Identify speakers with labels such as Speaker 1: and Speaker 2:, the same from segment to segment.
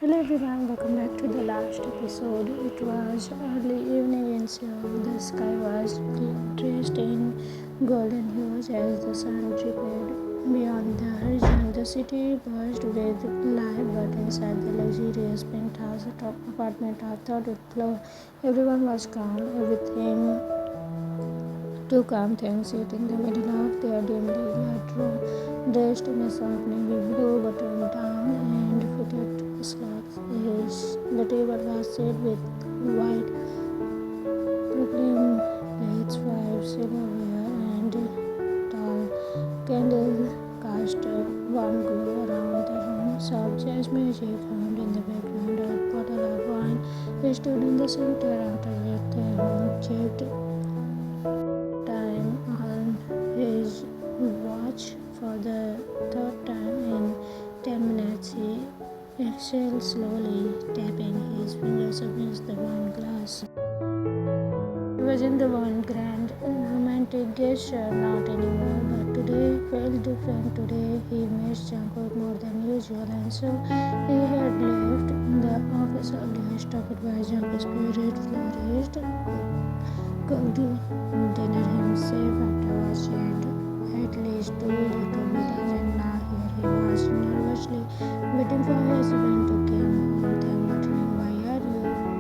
Speaker 1: Hello everyone, welcome back to the last episode. It was early evening in Seoul. The sky was dressed in golden hues as the sun dripped beyond the horizon. The city buzzed with life, but inside the luxurious penthouse apartment, I thought it closed. Everyone was calm, everything two calm things sit in the middle of their dimly lit room, dressed in a soft navy blue button-down and fitted slacks. The table was set with white proclaimed plates, white silverware, and tall candles cast a warm glow around the room. Soft jazz music hummed in the background. A bottle of wine stood in the center. After it, the home checked time on his watch for the third time in 10 minutes. He exhaled slowly, tapping his fingers against the wine glass. It wasn't the one grand romantic gesture, not anymore, but today felt different. Today he missed Jungkook more than usual, and so he had left the office early, struck by Jungkook's spirit flourished, cooked dinner himself afterwards, and at least two little meetings, and now here he was nervously waiting for his husband to come home, then muttering,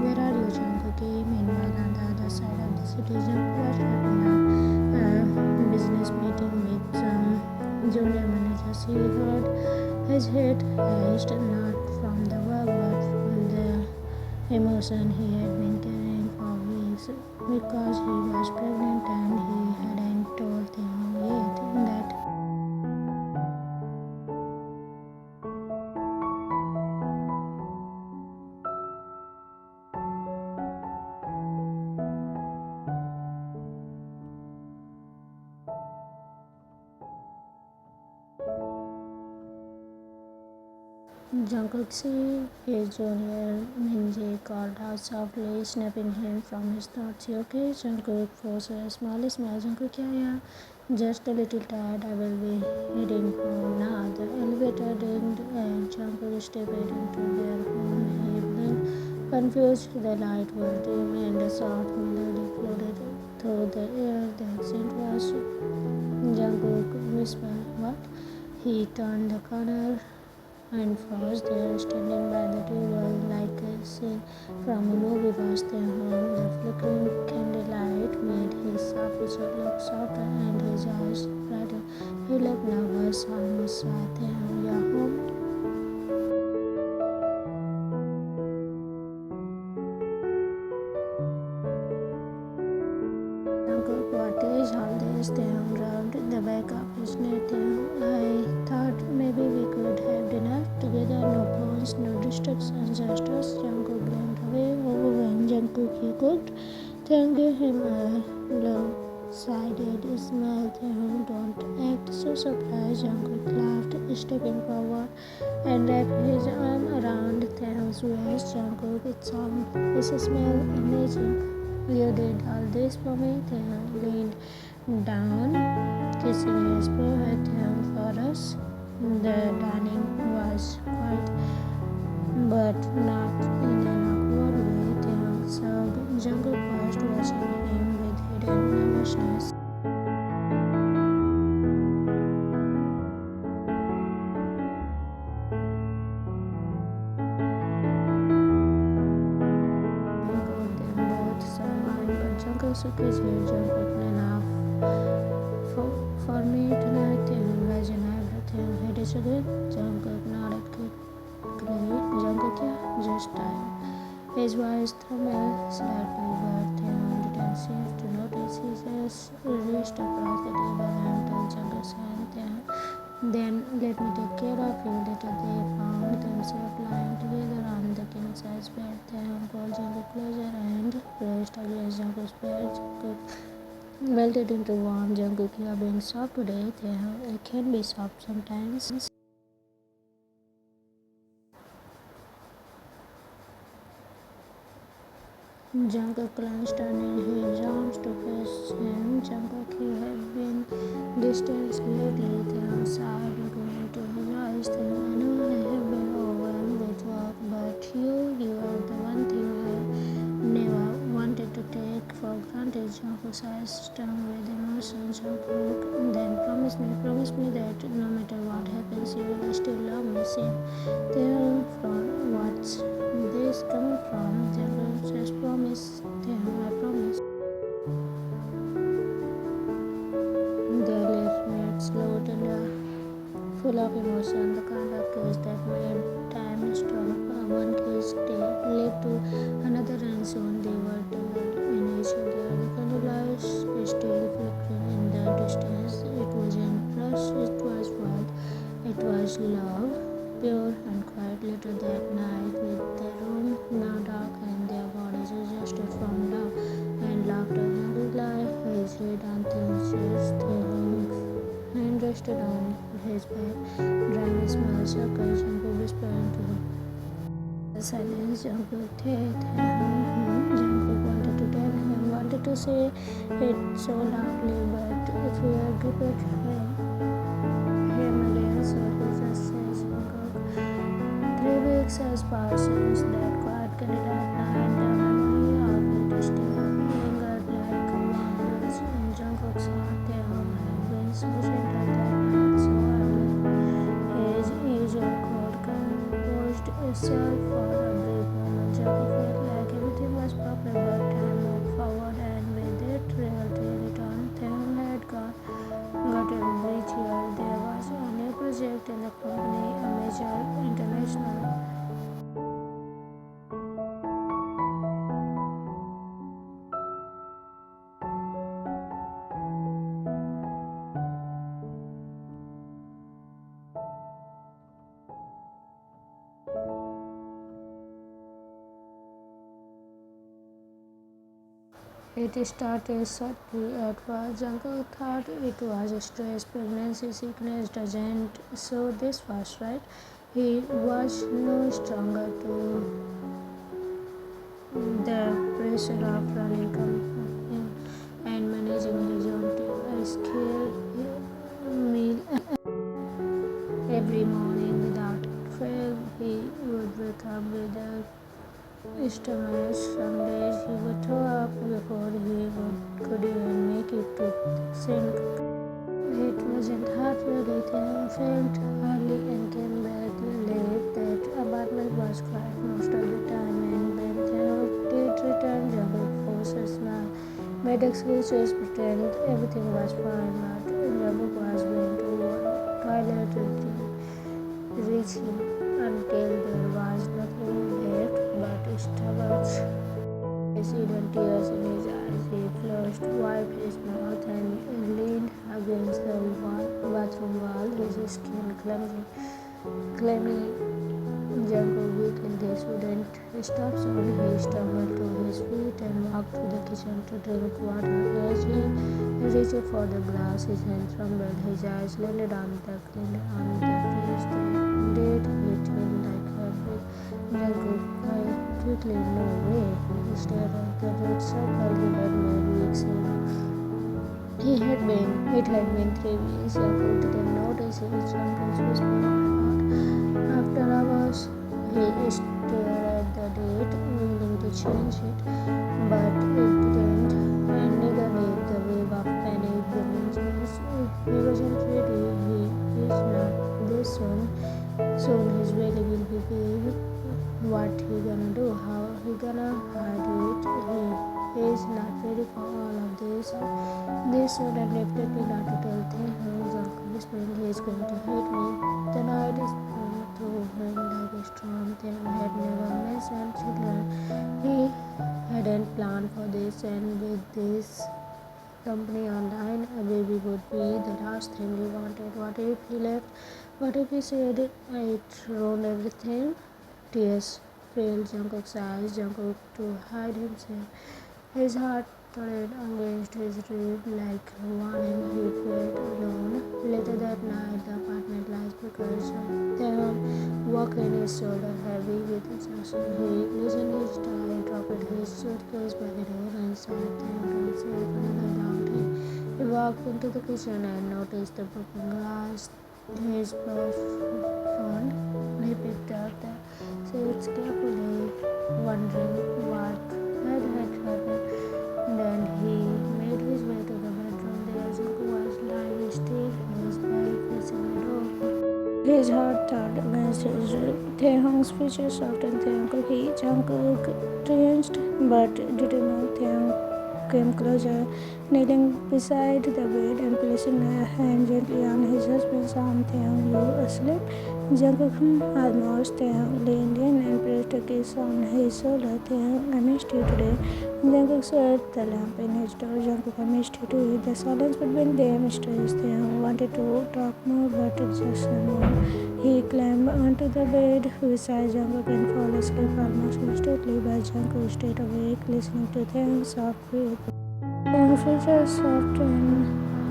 Speaker 1: where are you, Jungkook? Meanwhile, on the other side of the city, Jungkook was wrapping up a business meeting with some junior managers. He heard his head raced, not from the work, but from the emotion he had been carrying for weeks, because he was pregnant and he hadn't told them yet that Jungkook see his junior Minji called out softly, snapping him from his thoughts. You okay? Jungkook forced a small smile. Jungkook, yeah. Just a little tired. I will be heading home now. The elevator dinged and Jungkook stepped into their home. He blinked, confused. The light was dim and a soft melody floated through the air. The accent was Jungkook whispered, what? He turned the corner and froze there, standing by the table like a scene from a movie. Was their home. The flickering candlelight made his soft features look softer and his eyes brighter. He looked nervous, almost shy. You're home? Jungkook, what is all this? Taehyung rubbed the back of his neck. I thought maybe we could have dinner together. No phones, no distractions, just us. Jungkook blinked away. Oh, when Jungkook, you cooked? Taehyung gave him a low-sided smile. Taehyung, don't act so surprised. Jungkook laughed, stepping forward and wrapped his arm around Taehyung's waist. Jungkook, it smells amazing. You did all this for me. Taehyung leaned down, kissing his forehead. Taehyung, for us. The dining was quiet, but not in an awkward way. Taehyung served Jungkook first, watching him with hidden nervousness. Got them both some wine, but Jungkook shook his head. Jungkook, enough for me tonight. Taehyung raised an eyebrow. Taehyung, headache again? Jungkook nodded quickly. Jungkook, yeah, just time. His voice trembled slightly, but Taehyung didn't seem to notice. He just reached across the table and took Jungkook's hand. Then let me take care of you. Later they found themselves lying together on the king-size bed. Taehyung pulled Jungkook closer and pressed against Jungkook's bed. Jungkook melted into warm. Jungkook, you are being soft today. Taehyung, I can be soft sometimes. Jungkook clenched his arms to face him. Jungkook, you have been distant lately. Taehyung sighed, looking into his eyes. I know I have been overwhelmed with work, but full of emotion, the kind of kiss that made time stop. One kiss led to another, and soon they were tangled in each other. The candlelight still flickering in the distance. It wasn't rush, it was wild. It was love, pure and quiet. Later that night, with the room now dark and their bodies exhausted from love and laughter, Candlelight, his head untouched, hand rested on his back, drawing a small circle, Jungkook whispering to him. The silence, Jungkook Jungkook wanted to tell him, wanted to say it so loudly, but fear gripped him again, so he just says, Jungkook. 3 weeks has passed since that quiet candlelight night. The memory of it still lingered like wonders in Jungkook's heart. Taehyung had been so gentle that night, so early. His usual cold composed itself for a brief moment. Jungkook felt like everything was perfect, but time moved forward, and with it, reality returned. Taehyung had gotten richer. There was a new project in the company, a major international. It started subtly at first. Jungkook thought it was stress, pregnancy, sickness doesn't show this fast, right? He was no stronger to the pressure of running company and managing his own team. A scared meal every morning without fail. He would wake up with a stomach. Some days he would throw up before he could even make it to sink. It wasn't hard really. They felt early and came back late. That apartment was quiet most of the time, and when they did return, Jungkook forced a smile, made excuses, pretend everything was fine, but Jungkook was going to toilet reaching until there was nothing left but stubborn. His hidden tears in his eyes. He flushed, wiped his mouth, and leaned against the bathroom wall, his skin claiming Jungkook weakened. This wouldn't stop soon. He stumbled to his feet and walked to the kitchen to drink water. As he reached for the glass, his hand trembled. His eyes landed on the face. The date hit him like a brick. Jungkook quickly, no way. He stared at the red circle he had made weeks in. It had been 3 weeks. Jungkook didn't notice it. Sometimes whispering out. After hours, he stared at the date, willing to change it, but it didn't, and neither did the wave of panic bringing change. He wasn't ready. He is not this soon. Soon his really will be big. What he gonna do? How he gonna hide it? He is not ready for all of this. This soon, and definitely not to tell Taehyung. Jungkook whispering, he is going to hate me. The night is through him like a storm. Taehyung had never mentioned children. He hadn't planned for this, and with this company online, a baby would be the last thing he wanted. What if he left? What if he said it ruined everything? Tears filled Jungkook's eyes. Jungkook to hide himself. His heart thudded against his rib like warning. He felt alone. Later that night, the apartment lights flickered. Taehyung walked in, his shoulder heavy with exhaustion. He loosened his tie, dropped his suitcase by the door, and sat there to himself another long day. He walked into the kitchen and noticed the broken glass. His phone. He picked up the seats carefully, wondering what had happened. Then he made his way to the bedroom. There Jungkook was lying still, his back facing the door. His heart thudded against his rib. Taehyung's features softened. Jungkook cringed, but didn't know Taehyung came closer, kneeling beside the bed and placing a hand gently on his husband's arm. Taehyung, you asleep? Jungkook almost. Taehyung leaned in and pressed a kiss on his shoulder. Taehyung, I missed you today. Jungkook swept the lamp in his door. Jungkook, I missed you too. The silence between them stretched. Taehyung wanted to talk more, but it just moved. He climbed onto the bed beside Jungkook and fell asleep almost instantly, but Jungkook stayed awake, listening to Taehyung's soft breath. Taehyung's features softened.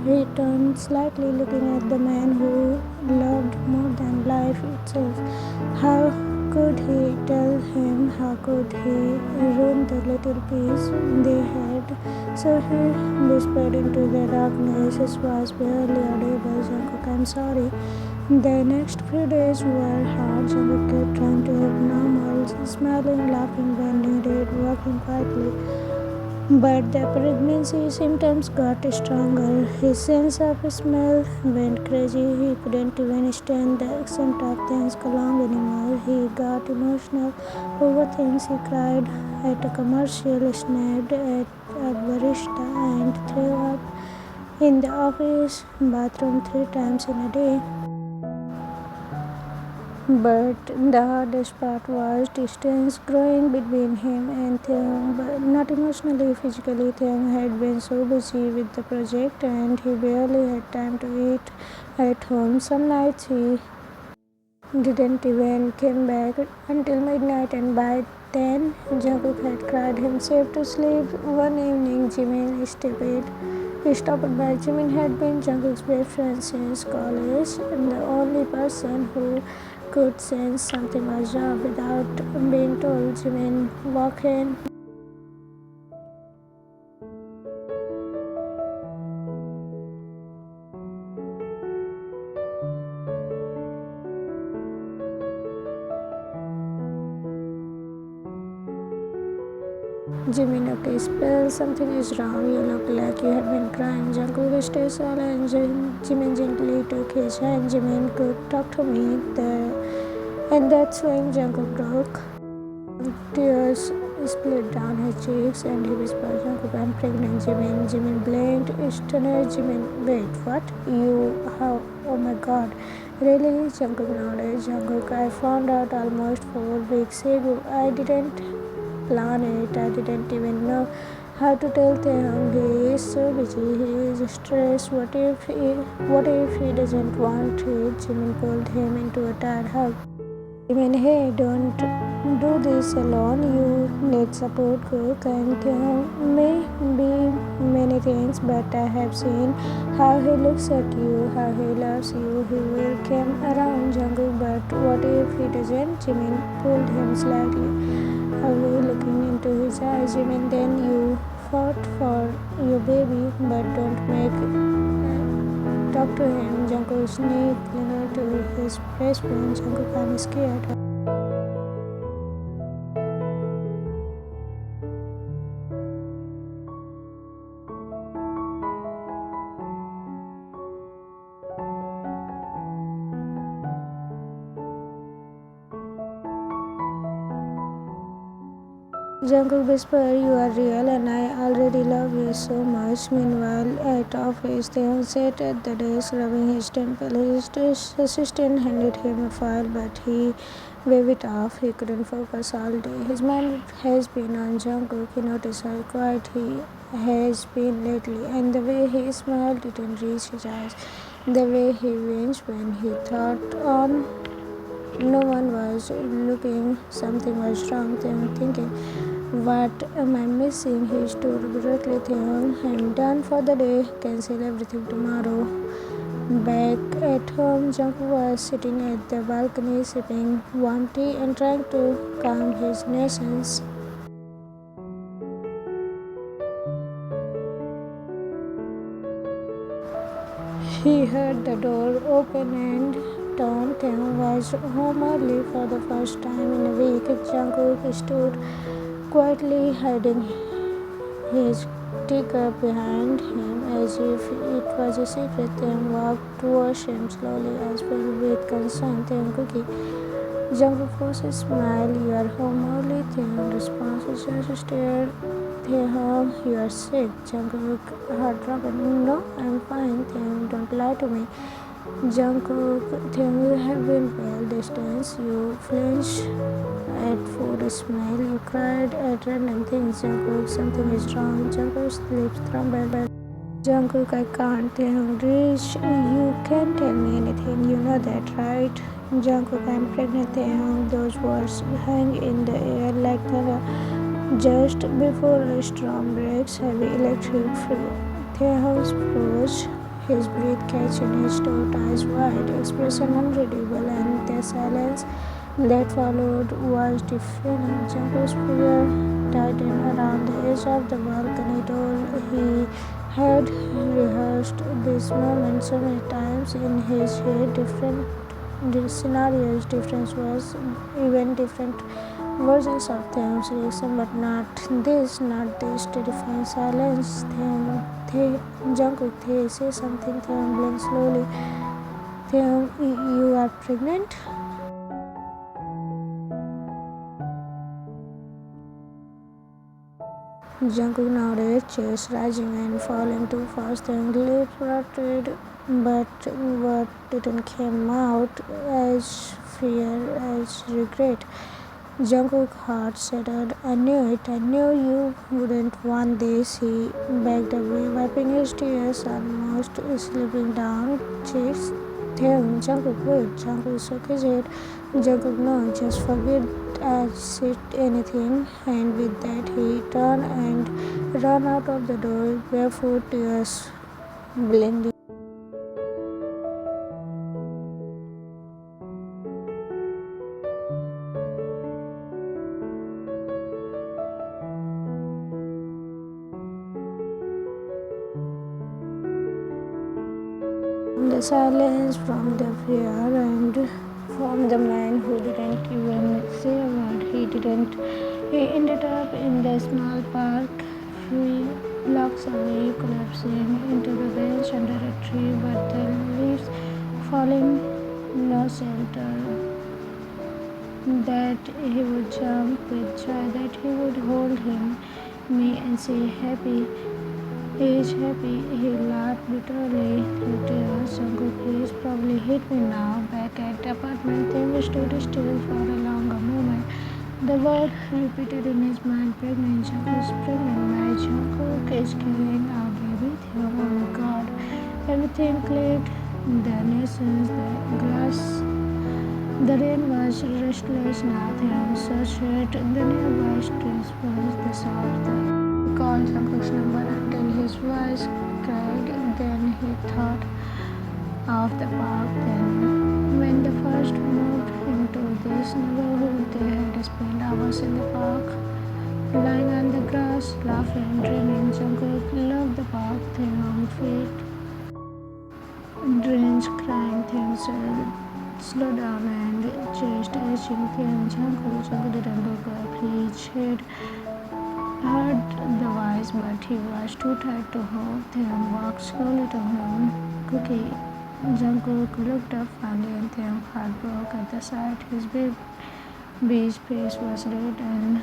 Speaker 1: He turned slightly, looking at the man who loved more than life itself. How could he tell him? How could he ruin the little peace they had? So he whispered into the darkness. His voice barely audible. Jungkook, I'm sorry. The next few days were hard. Jungkook kept trying to look normal, smiling, laughing when needed, walking quietly. But the pregnancy symptoms got stronger. His sense of smell went crazy. He couldn't even stand the scent of things along anymore. He got emotional over things. He cried at a commercial, snapped at a barista, and threw up in the office bathroom 3 times in a day. But the hardest part was distance growing between him and Taehyung, but not emotionally, physically. Taehyung had been so busy with the project and he barely had time to eat at home. Some nights he didn't even come back until midnight, and by then Jungkook had cried himself to sleep. One evening, stopped by. Jimin had been Jungkook's best friend since college, and the only person who could sense something was wrong without being told. Jimin walked in. Jimin, okay, spell something is wrong. You look like you have been crying. Jungkook stayed silent and Jimin gently took his hand. Jimin could talk to me. And that's when Jungkook broke. Tears split down his cheeks and he whispered, Jungkook, I'm pregnant. Jimin blinked, stunned. Jimin, wait, what? How? Oh my god. Really? Jungkook nodded. Jungkook, I found out almost 4 weeks ago. I didn't plan it. I didn't even know how to tell Taehyung. He is so busy. He is stressed. What if he doesn't want it? Jimin pulled him into a tired hug. Jimin, hey, don't do this alone. You need support. Cook and Taehyung may be many things, but I have seen how he looks at you, how he loves you. He will come around, Jungkook. But what if he doesn't? Jimin pulled him slightly away, looking into his eyes. Jimin, then you fought for your baby, but don't talk to him. Jungkook sneaked closer to his best friend. Jungkook, I'm scared. Jungkook whispered, you are real and I already love you so much. Meanwhile, at office, Taehyung sat at the desk rubbing his temple. His assistant handed him a file, but he waved it off. He couldn't focus all day. His mind has been on Jungkook. He noticed how quiet he has been lately, and the way he smiled didn't reach his eyes. The way he winced when he thought on no one was looking. Something was wrong. Taehyung thinking, what am I missing? He stood brutally. Taehyung, I'm done for the day. Cancel everything tomorrow. Back at home, Jungkook was sitting at the balcony sipping warm tea and trying to calm his nerves. He heard the door open and turned. Taehyung was home early for the first time in a week. Jungkook stood quietly, hiding his teacup behind him as if it was a secret. Taehyung walked towards him slowly, as filled with concern. Taehyung, cookie. Jungkook forced a smile. You are home early. Taehyung responds. He just stared Taehyung, you are sick. Jungkook, heartbroken. No, I'm fine. Taehyung, don't lie to me. Jungkook, Taehyung, you have been pale. Distance. You flinched at food smell. You cried at random things. Jungkook, something is wrong. Jungkook's lips trembled. Jungkook, I can't. Taehyung, reach. You can't tell me anything. You know that, right? Jungkook, I'm pregnant. Taehyung, those words hang in the air like thunder. Just before a storm breaks, heavy electric Taehyung froze, his breath catching his throat, eyes wide, expression unreadable, and the silence that followed was deafening. Jungkook's figure tightened around the edge of the balcony door. He had rehearsed this moment so many times in his head, different scenarios, different words, even different versions of Taehyung's reaction, but not this terrifying silence. Jungkook, say something. Taehyung blinked slowly. Taehyung, you are pregnant? Jungkook nodded, chest rising and falling too fast. Taehyung lips parted, but what didn't come out as fear as regret. Jungkook's heart shattered. I knew it. I knew you wouldn't want this. He backed away, wiping his tears, almost slipping down cheeks. Taehyung, Jungkook, wait. Jungkook shook his head. Jungkook, no, just forget I said anything. And with that, he turned and ran out of the door, barefoot, tears blending. The silence, from the fear, and from the man who didn't even say a word. He ended up in the small park, few blocks away, collapsing into the bench under a tree, but the leaves falling, no shelter. That he would jump with joy, that he would hold me and say, happy. He is happy. He laughed bitterly through tears. Jungkook, please, probably hit me now. Back at the apartment, Taehyung stood still for a longer moment. The word repeated in his mind, pregnant. Jungkook's pregnant. My Jungkook is carrying our baby. Taehyung, oh my God. Everything clicked. The nations, the glass. The rain was restless now. Taehyung searched the nearby streets was the soft. He called Jungkook's number until his voice cracked. Then he thought of the park. Then, when they first moved into this neighborhood, they had spent hours in the park, lying on the grass, laughing, dreaming. Jungkook loved the park. Taehyung feet drenched, crying. Taehyung said, slow down and chest itching. Taehyung, Jungkook didn't look up. His head heard the voice, but he was too tired to hold. Taehyung walked slowly to him. Cookie. Jungkook looked up finally, and Taehyung's heart broke at the sight. His baby's face was red, and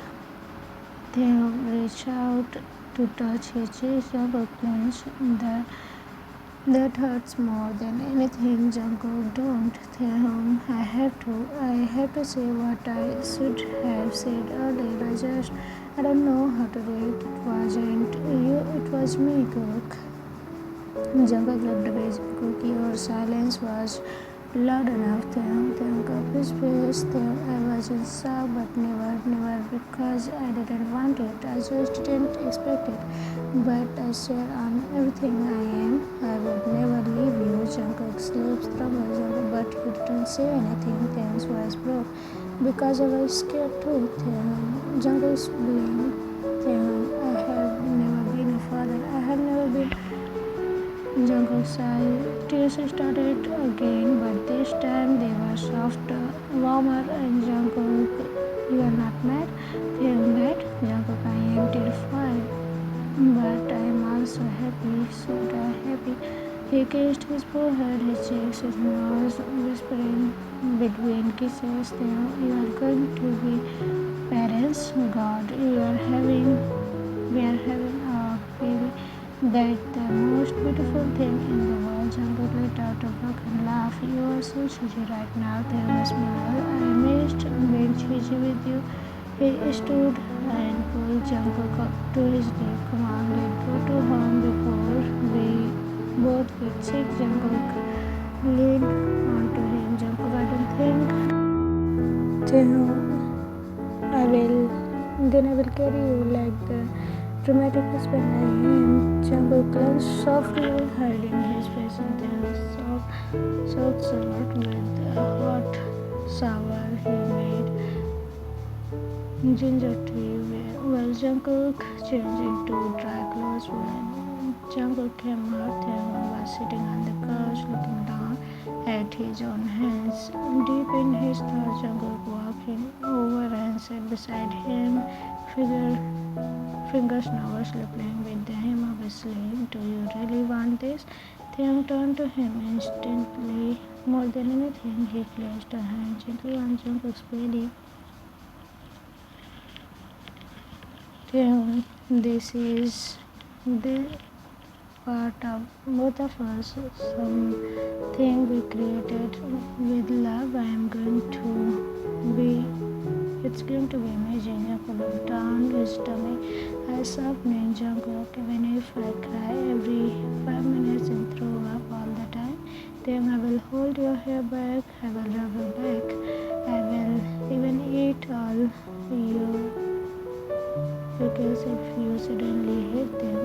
Speaker 1: Taehyung reached out to touch his chest. Jungkook clenched. That hurts more than anything. Jungkook, don't. Taehyung, I have to say what I should have said earlier. I don't know how to do it. It wasn't you, it was me, Cook. Jungkook looked away. Jungkook, your silence was loud enough. Taehyung up his face. I was in shock, but never because I didn't want it. I just didn't expect it. But I swear on everything I am, I would never leave you. Jungkook's lips trembled, but he didn't say anything. Taehyung's voice broke because I was scared too. Jungkook's blinked. I have never been a father. I have never been. Jungkook sighed. Tears started again, but this time they were softer, warmer, and Jungkook, you are not mad? Taehyung, mad? Jungkook, I am terrified, but I am also happy, so happy. He kissed his forehead, his cheeks, his nose, whispering between kisses, you are going to be parents. God, you are having we are having a baby. That's the most beautiful thing in the world. Jungkook let out a broken laugh. You are so cheesy right now. Taehyung smiled. I missed being cheesy with you. He stood and pulled Jungkook up to his knee. Come on, let's go to home before we both get sick. Jungkook leaned onto him. Jungkook, I don't think Taehyung, then I will carry you like the dramatic husband I am. Jungkook clenched softly, hiding his face in Taehyung's soft shirt with the hot shower he made ginger tea. Well, Jungkook changed into dry clothes. When Jungkook came out, Taehyung was sitting on the couch looking down at his own hands. Deep in his thoughts, Jungkook walked over and sat beside him, fingers nervously playing with him. Obviously, do you really want this? Taehyung turned to him instantly. More than anything, he placed a hand gently on Jungkook's belly. Taehyung, this is the part of both of us, something we created with love. It's going to be amazing. Jungkook looked down his tummy. I softening. Jungkook, even if I cry every 5 minutes and throw up all the time, then I will hold your hair back, I will rub your back, I will even eat all your pickles if you suddenly hate them.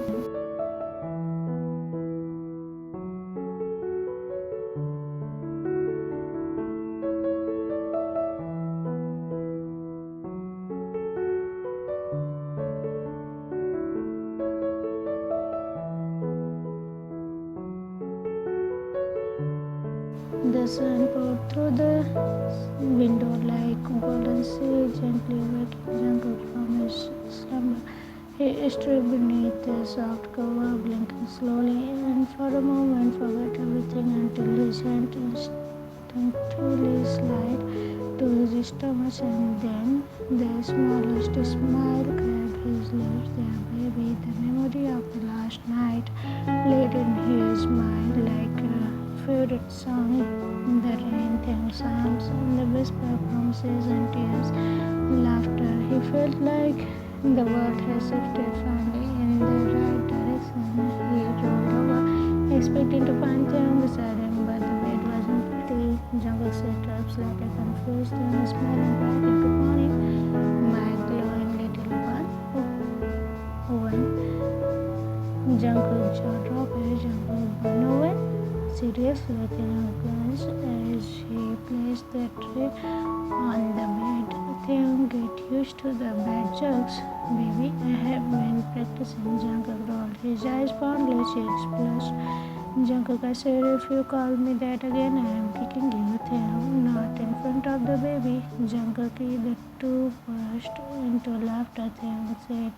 Speaker 1: The sun poured through the window like golden sea, gently waking Jungkook from his slumber. He stood beneath the soft cover, blinking slowly, and for a moment forgot everything until his hand instinctively slid to his stomach, and then the smallest smile grabbed his lips. There, baby, the memory of the last night played in his mind like a favorite song. The rain, theme sounds, the whisper promises and tears, laughter. He felt like the world had shifted finally in the right direction. He rolled over, expecting to find Taehyung beside him, but the bed was empty. Jungkook sat up, slightly confused, and smiling back. Good morning, my glowing little one. When Jungkook's jaw dropped, Jungkook Owen. Seriously, Taehyung glanced as he placed the tray on the bed. Taehyung, get used to the bad jokes, baby. I have been practicing. Jungkook rolled his eyes fondly, cheeks blushed. Jungkook, I said, if you call me that again, I am kicking you. Taehyung, not in front of the baby. Jungkook, the two burst into laughter. Taehyung sat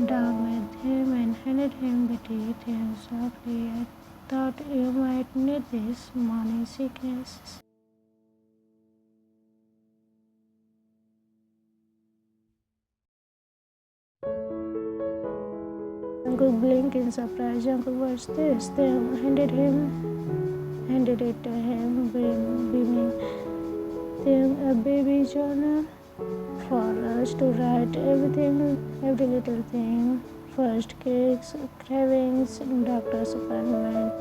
Speaker 1: down with him and handed him the tea. Taehyung softly, I thought you might need this morning sickness. Jungkook blinked in surprise. Jungkook, what's this? They handed it to him, beaming. Then a baby journal for us to write everything, every little thing. First cakes, cravings, doctor's appointment,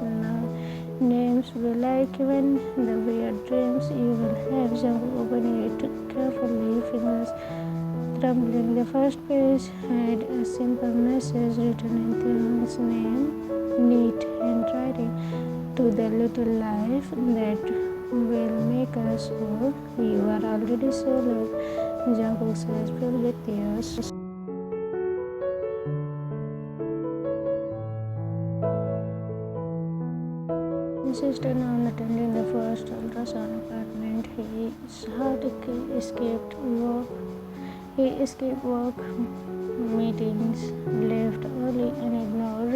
Speaker 1: names we like, even the weird dreams you will have. Jungkook opened it carefully, fingers trembling. The first page had a simple message written in Taehyung's name, neat handwriting. To the little life that will make us whole. You are already so loved. Jungkook's eyes filled with tears. Insisted on attending the first ultrasound appointment. His heart escaped work. He escaped work meetings, left early, and ignored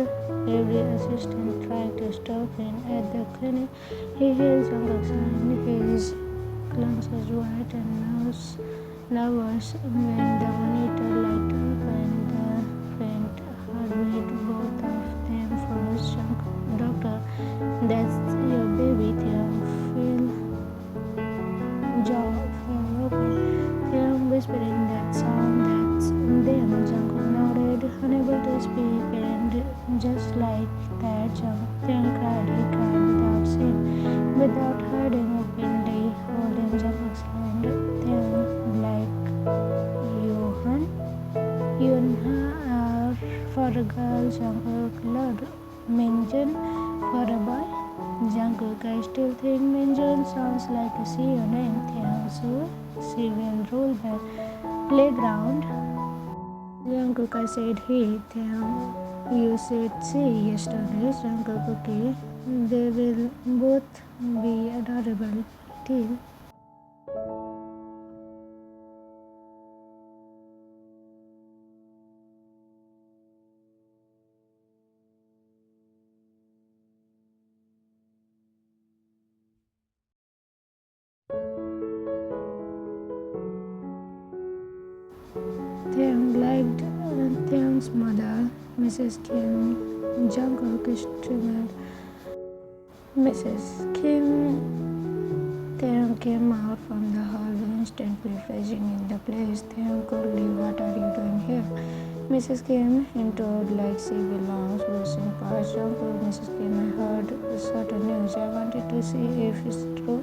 Speaker 1: every assistant trying to stop him at the clinic. He held Jungkook's hand. His lungs was white and nervous when the monitor lighted up and the faint them. Jungkook nodded, unable to speak, and just like that, Taehyung cried. He cried without saying, without hiding, openly holding Jungkook's hand. Taehyung, like Yunha are for a girl, Jungkook loved Minjun for a boy. Jungkook, I still think Minjun sounds like a CEO name. Taehyung, so she will rule the playground. Jungkook, I said he. Taehyung, you said she yesterday. Jungkook, okay. They will both be adorable till. Taehyung liked Taehyung's mother, Mrs. Kim. Jungkook streamed. Mrs. Kim. Taehyung came out from the hallway, instantly freezing in the place. Taehyung coldly, what are you doing here? Mrs. Kim entered like she belongs, brushing past Jungkook. Mrs. Kim, I heard certain news. I wanted to see if it's true.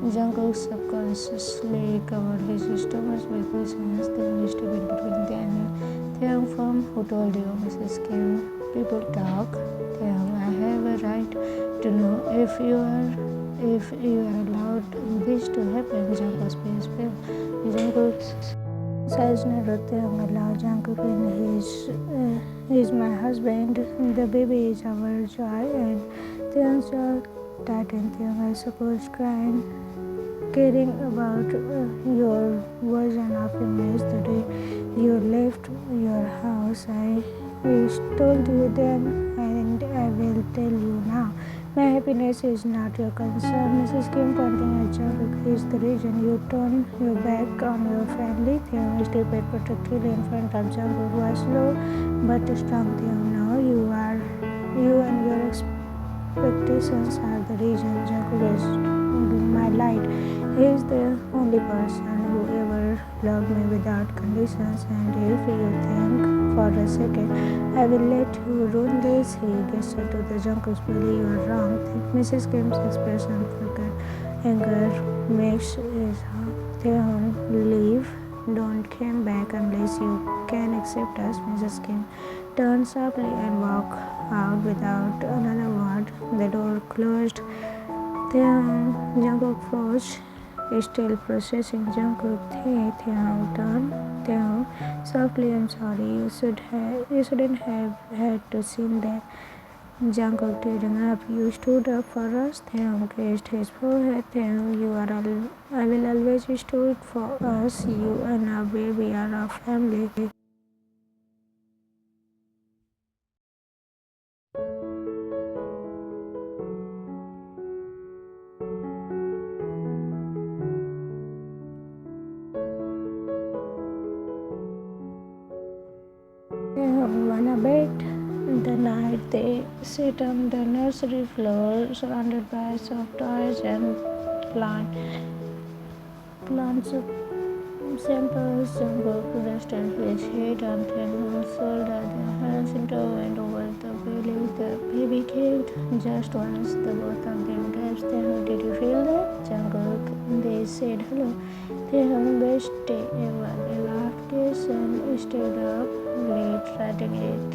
Speaker 1: Jungkook subconsciously covered his stomach with his hands, then step in between them. Taehyung, from who told you? Mrs. Kim, people talk. Taehyung, I have a right to know if you are allowed this to happen. Jungkook's face fell. Jungkook's size narrowed. Taehyung allowed Jungkook in he's my husband. The baby is our joy. And Taehyung's jaw tightened. Taehyung, I suppose crying, caring about your version of him yesterday. You left your house. I told you then, and I will tell you now. My happiness is not your concern. Mrs. Kim continued. Jungkook is the reason you turn your back on your family. Taehyung stood protectively in front of Jungkook, was slow but strong. Taehyung, no, you and your expectations are the reason. Jungkook is my light. He is the only person who ever loved me without conditions, and if you think for a second I will let you ruin this, he gestured to the Jungkook's belly. You are wrong. Mrs. Kim's expression flickered. Anger makes his Taehyung, leave. Don't come back unless you can accept us. Mrs. Kim turned sharply and walked out without another word. The door closed. Jungkook froze, still processing. Jungkook, Taehyung turned. Taehyung, softly, I'm sorry. You shouldn't have had to see that. Jungkook tearing up. You stood up for us. Taehyung kissed his forehead. Taehyung, I will always stood for us. You and our baby are our family. Taehyung won a bet. The night they sat on the nursery floor, surrounded by soft toys and plants samples. Jungkook rested his head on Taehyung's shoulder. Their hands intertwined over the belly. The baby kicked just once. The both of them gasped. Taehyung, did you feel that? Jungkook, they said hello. Taehyung, best day ever. They laughed, kissed, and stood up late, writing it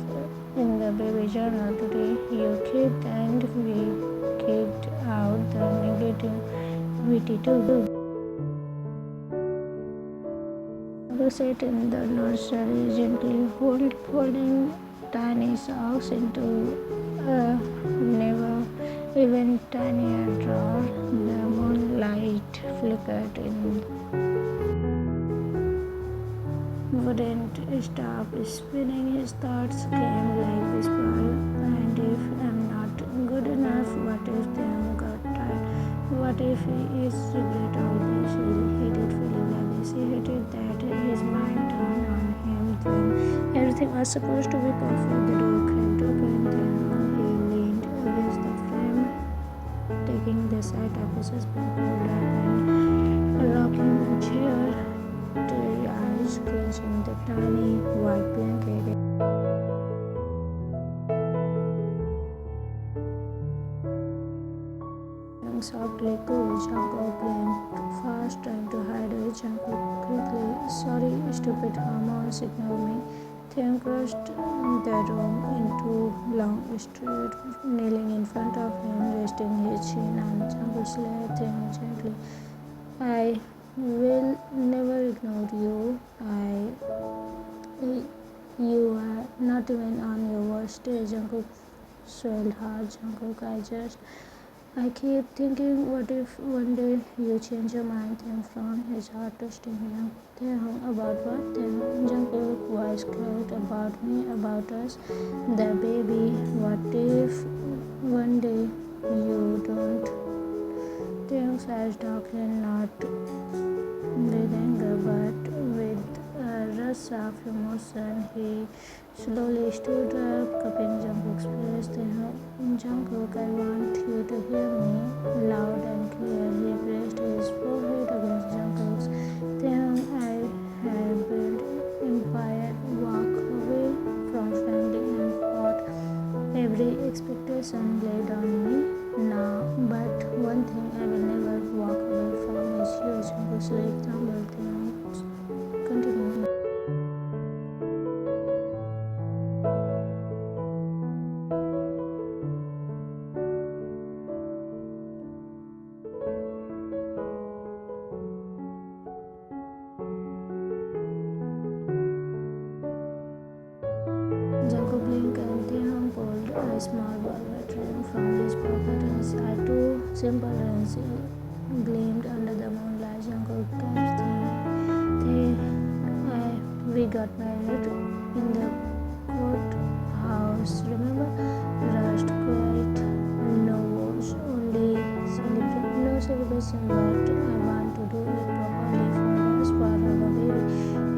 Speaker 1: in the baby journal. Today you kicked and we kicked out the negativity too. Jungkook sat in the nursery, gently folding tiny socks into a never even tinier drawer. The moonlight flickered in. Wouldn't stop spinning. His thoughts came like whisper. And if I'm not good enough, what if they got tired? What if he is regret all this? He hated feeling like this. He hated that his mind turned on him when everything was supposed to be perfect. The door cracked open. Then he leaned against the frame, taking the sight of his husband curled up in a rocking chair. teary eyes, clenching the tiny white blanket. Softly cool, Jungkook blinked fast, trying to hide it. Jungkook quickly, sorry, stupid hormones, ignore me. Taehyung crossed the room into long street, kneeling in front of him, resting his chin on Jungkook's lap. Taehyung gently, I will never ignore you. You are not even on your worst day. Jungkook swelled hard. Jungkook, I keep thinking, what if one day you change your mind? Taehyung frowned, his heart twisting him. Taehyung, about what? Taehyung, Jungkook was close. About me, about us, the baby. What if one day you don't? Taehyung's eyes darkened, not with anger, but with a rush of emotion. He slowly stood up, cupping Jungkook's breast. Jungkook, I want you to hear me loud and clear. He pressed his forehead against Jungkook's. Taehyung, I have built empire, walk away from family and fought every expectation laid on me now. But one thing I will never walk away from is you. Jungkook's lip trembled. Taehyung continued. Jungkook blinked and Taehyung pulled a small velvet ring from his pocket. Inside, two simple rings gleamed under the moonlight. Jungkook kept we got married in the courthouse, remember? Rushed, quiet, no vows, only no celebration, but I want to do it properly for us, for our baby.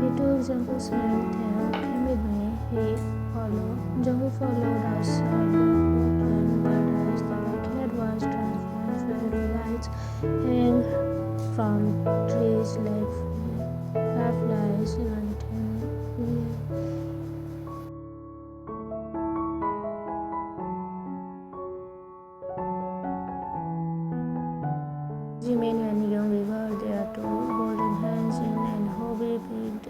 Speaker 1: He took Jungkook's hand. Taehyung came with me. He followed. Jungkook followed outside the courtroom, but as the backyard was transformed, fairy lights hang from trees like fireflies until Jimin and Young were there too, holding hands in and Hobie peeked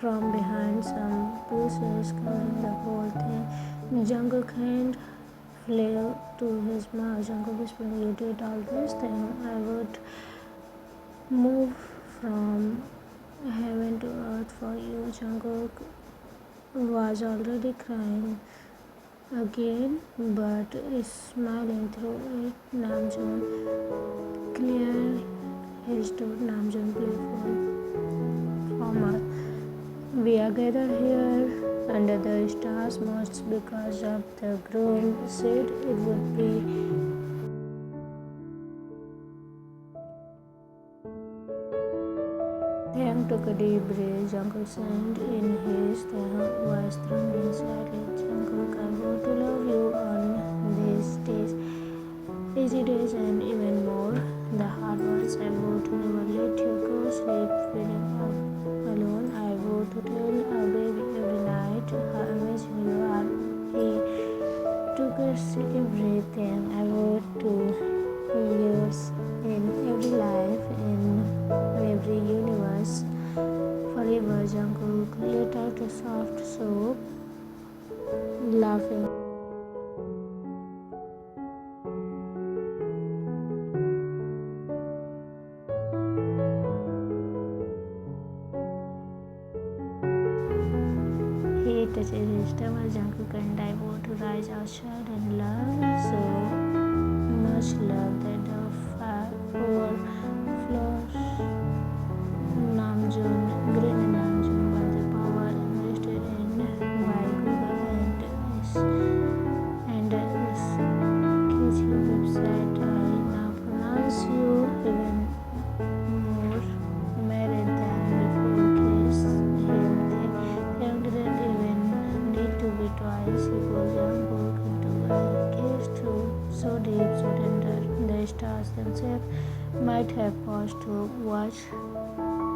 Speaker 1: from behind some bushes covering the whole thing. Jungkook's hand flew to his mouth. Jungkook whispered, you did all this thing. I would move from heaven to earth for you. Jungkook was already crying again, but smiling through it. Namjoon cleared his throat. Namjoon, playful former. We are gathered here under the stars most because of the groom said it would be. Taehyung took a deep breath. Jungkook's hand in his. Taehyung was trembling slightly. Jungkook, I want to love you on these days, easy days, and even more the hard ones. I vow to never let you go sleep feeling alone. I vow to tell our baby every night how amazing you are. He took us everything. I vow to yours in every life, in every universe, forever. Jungkook let out a soft sob, laughing. He touched his stomach. Jungkook and I vow to rise outside and love, so much love that the overflows. Namjoon, Green Namjoon, was the power invested in by Google and KCO website. I now pronounce you even more married than before. Kiss him. Taehyung didn't even need to be twice. He pulled Jungkook into a kiss too, so deep, so tender. The stars themselves might have paused to watch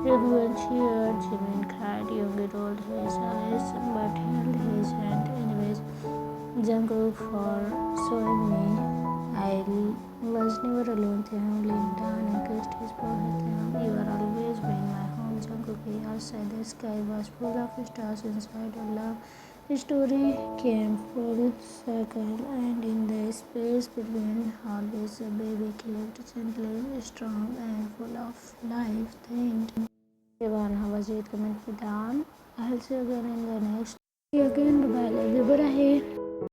Speaker 1: Everyone cheered. Jimin cried. Yoongi rolled his eyes but held his hand anyways. Jungkook for showing me I was never alone. Taehyung leaned down and kissed his forehead. Taehyung, you are always been my home. Jungkook outside the sky was full of stars inside a love. The story came full circle, and in the space between always a baby lived gently, strong, and full of life. The end. Everyone, how was it? Comment down. I'll see you again in the next. See you again. Bye bye. Love you. Bye.